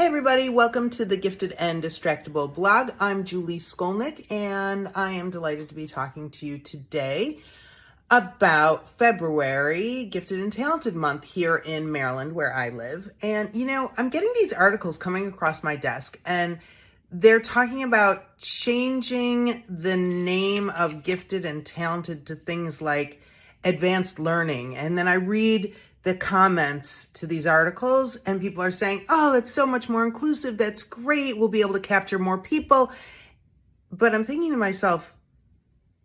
Hey everybody, welcome to the Gifted and Distractible blog. I'm Julie Skolnick and I am delighted to be talking to you today about February, Gifted and Talented Month here in Maryland where I live. And I'm getting these articles coming across my desk and they're talking about changing the name of gifted and talented to things like advanced learning. And then I read the comments to these articles and people are saying, oh, it's so much more inclusive. That's great. We'll be able to capture more people. But I'm thinking to myself,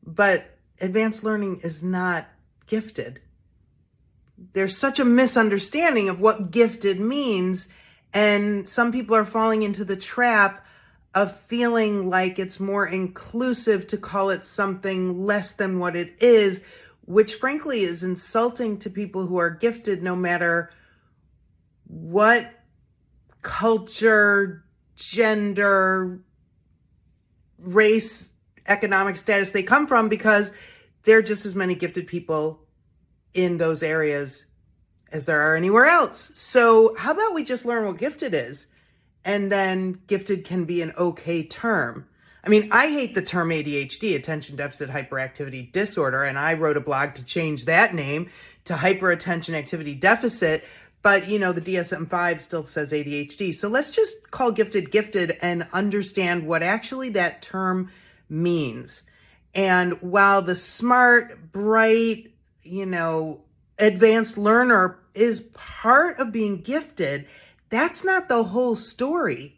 but advanced learning is not gifted. There's such a misunderstanding of what gifted means. And some people are falling into the trap of feeling like it's more inclusive to call it something less than what it is, which frankly is insulting to people who are gifted no matter what culture, gender, race, economic status they come from, because there are just as many gifted people in those areas as there are anywhere else. So how about we just learn what gifted is? And then gifted can be an okay term. I mean, I hate the term ADHD, attention deficit hyperactivity disorder, and I wrote a blog to change that name to hyperattention activity deficit. But, the DSM-5 still says ADHD. So let's just call gifted and understand what actually that term means. And while the smart, bright, advanced learner is part of being gifted, that's not the whole story.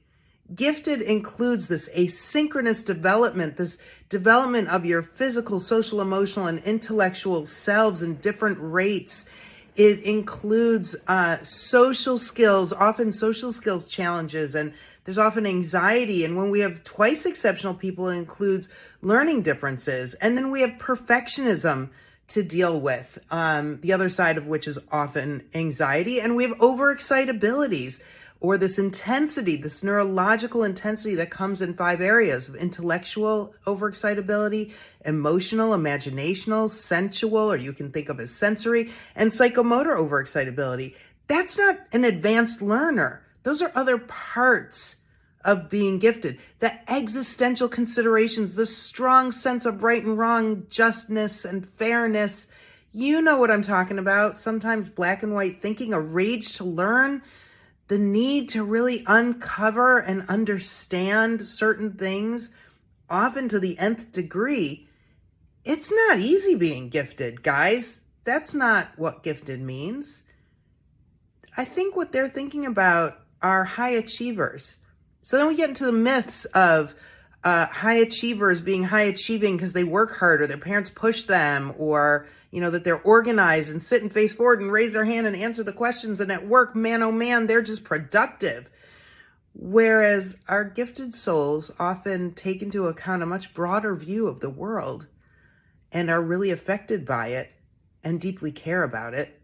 Gifted includes this asynchronous development, this development of your physical, social, emotional, and intellectual selves in different rates. It includes social skills, often social skills challenges, and there's often anxiety. And when we have twice exceptional people, it includes learning differences. And then we have perfectionism to deal with, the other side of which is often anxiety. And we have overexcitabilities, or this intensity, this neurological intensity that comes in 5 areas of intellectual overexcitability, emotional, imaginational, sensual, or you can think of as sensory, and psychomotor overexcitability. That's not an advanced learner. Those are other parts of being gifted. The existential considerations, the strong sense of right and wrong, justness and fairness. You know what I'm talking about. Sometimes black and white thinking, a rage to learn, the need to really uncover and understand certain things, often to the nth degree. It's not easy being gifted, guys. That's not what gifted means. I think what they're thinking about are high achievers. So then we get into the myths of high achievers being high achieving because they work hard or their parents push them, or that they're organized and sit and face forward and raise their hand and answer the questions. And at work, man, oh man, they're just productive. Whereas our gifted souls often take into account a much broader view of the world and are really affected by it and deeply care about it.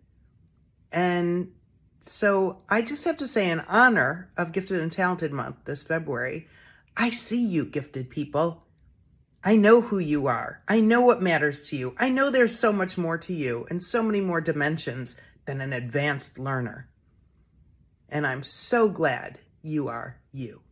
And so I just have to say, in honor of Gifted and Talented Month this February, I see you, gifted people. I know who you are. I know what matters to you. I know there's so much more to you and so many more dimensions than an advanced learner. And I'm so glad you are you.